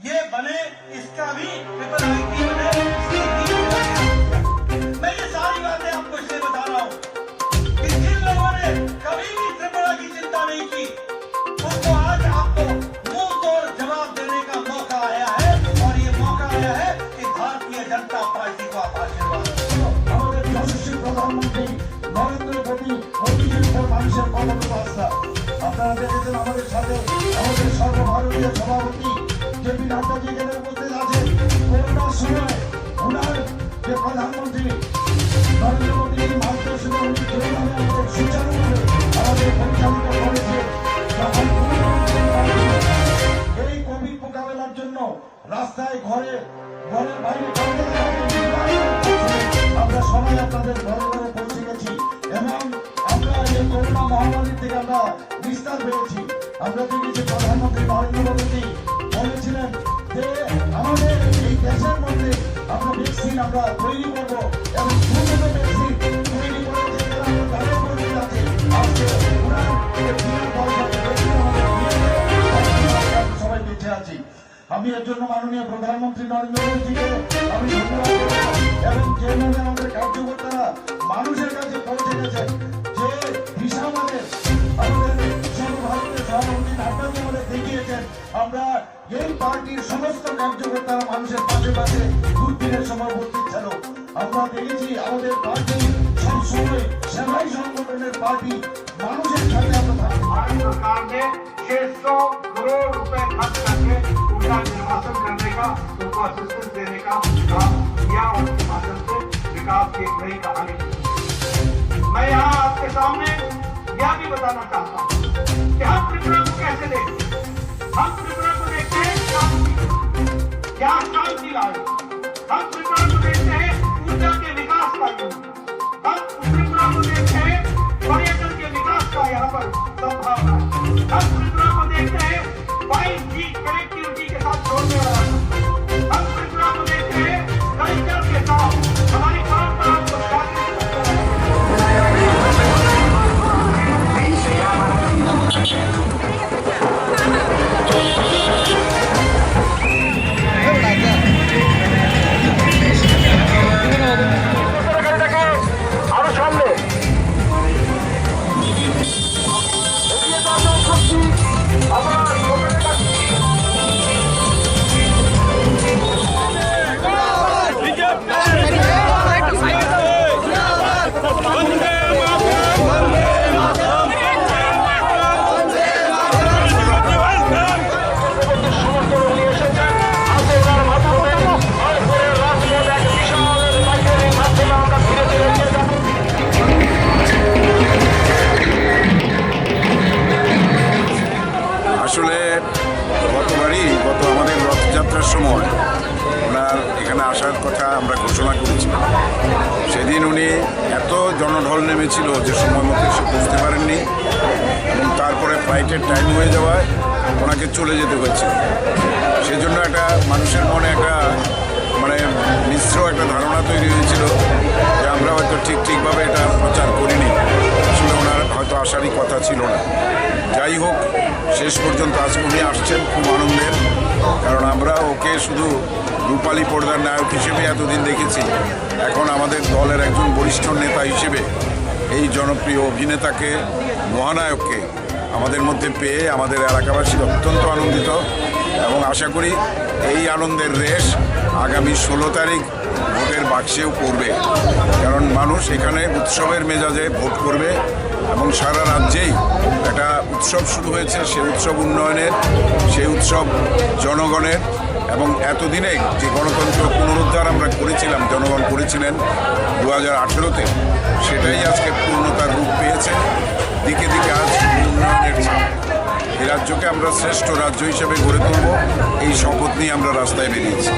ये बने, इसका भी ट्रिपल आईटी बने, इसकी भी मैं ये सारी बातें आपको इसलिए बता रहा हूँ कि जिन लोगों ने कभी भी त्रिपुरा की चिंता नहीं की, उनको आज आपको मुंह तोड़ जवाब देने का मौका आया है, और ये मौका आया है कि भारतीय जनता पार्टी को आप आशीर्वाद আমাদের যশস্বী প্রধানমন্ত্রী নরেন্দ্র মোদীজির উপর মানুষের কত আস্থা। আপনারা দেখেছেন আমাদের সাথে আমাদের সর্বভারতীয় সভাপতি জেপি নাড্ডাজি এখানে উপস্থিত আছেন। করোনার সময় ওনার যে প্রধানমন্ত্রী নরেন্দ্র মোদীর মার্গদর্শনে উনি যেভাবে আমাদের সুচারুভাবে আমাদের পরিচালিত করেছে, তখন এই কোভিড মোকাবেলার জন্য রাস্তায় ঘরের বাইরে আমরা সবাই আপনাদের ঘরে ঘরে পৌঁছে গেছি এবং আমরা এই করোনা মহামারী থেকে আমরা নিস্তার পেয়েছি। আমরা দেখেছি প্রধানমন্ত্রী নরেন্দ্র মোদী বলেছিলেন যে আমাদের এই দেশের মধ্যে আমরা ভ্যাকসিন আমরা তৈরি করবো এবং দ্রুত ভ্যাকসিন তৈরি করে তাদের মধ্যে আছে আজকে সবাই বেঁচে আছি। আমি এর জন্য মাননীয় প্রধানমন্ত্রী নরেন্দ্র মোদীজিকে আমি ধন্যবাদ এবং যেভাবে আমাদের কার্যকর্তারা মানুষের কাছে পৌঁছে গেছে, যে হিসাব আমাদের সর্বভারতীয় সভাপতি নাড্ডাজি আমাদের দেখিয়েছেন, আমরা এই পার্টির সমস্ত কার্যকর্তারা মানুষের পাশে পাশে দুর্দিনের সময় উপস্থিত ছিল। আমরা দেখেছি আমাদের পার্টি সবসময় সেবাই সংগঠনের পার্টি, মানুষের সাথে আমরা থাকি। भारत सरकार ने 600 करोड़ रुपए खर्च करके उनका निर्वाचन करने का, उनको असिस्टेंस देने का काम किया और उसके माध्यम से विकास की एक नई कहानी। मैं यहाँ आपके सामने यह भी बताना चाहता हूँ कि हम त्रिपुरा को कैसे देखते हैं। हम त्रिपुरा को देखते हैं क्या शांति लाए, हम त्रिपुरा को देखते हैं ऊर्जा के विकास का युग, हम त्रिपुरा को देखते हैं पर्यटन के विकास का यहाँ पर संभावना है, हम त्रिपुरा को देखते हैं 5G कनेक्टिविटी के साथ जोड़ने वाला, हम त्रिपुरा को देखते हैं कल्चर के साथ हमारी परंपरा को जागृत আরো সামনে আসলে গত আমাদের রথযাত্রার সময় ওনার এখানে আসার কথা আমরা ঘোষণা করেছিলাম। সেদিন উনি এত জনঢল নেমেছিল যে সময় মতো এসে বুঝতে পারেননি এবং তারপরে ফ্লাইটের টাইম হয়ে যাওয়ায় ওনাকে চলে যেতে হয়েছিল। সেই জন্য একটা মানুষের মনে একটা মিশ্র একটা ধারণা তৈরি হয়েছিল যে আমরা হয়তো ঠিকভাবে এটা প্রচার করিনি, আসলে ওনার হয়তো আসারই কথা ছিল না। যাই হোক, শেষ পর্যন্ত আজকে উনি আসছেন, খুব আনন্দের, কারণ আমরা ওকে শুধু রূপালী পর্দার নায়ক হিসেবে এতদিন দেখেছি। এখন আমাদের দলের একজন বরিষ্ঠ নেতা হিসেবে এই জনপ্রিয় অভিনেতাকে, মহানায়ককে আমাদের মধ্যে পেয়ে আমাদের এলাকাবাসী অত্যন্ত আনন্দিত এবং আশা করি এই আনন্দের রেশ আগামী 16 তারিখ ভোটের বাক্সেও পড়বে, কারণ মানুষ এখানে উৎসবের মেজাজে ভোট করবে এবং সারা রাজ্যেই একটা উৎসব শুরু হয়েছে। সেই উৎসব উন্নয়নের, সেই উৎসব জনগণের, এবং এতদিনে যে গণতন্ত্র পুনরুদ্ধার আমরা করেছিলাম, জনগণ করেছিলেন 2018-তে, সেটাই আজকে পূর্ণতার রূপ পেয়েছে। দিকে দিকে আজ উন্নয়নের ছাপ। এই রাজ্যকে আমরা শ্রেষ্ঠ রাজ্য হিসেবে গড়ে তুলব, এই শপথ নিয়ে আমরা রাস্তায় বেরিয়েছি।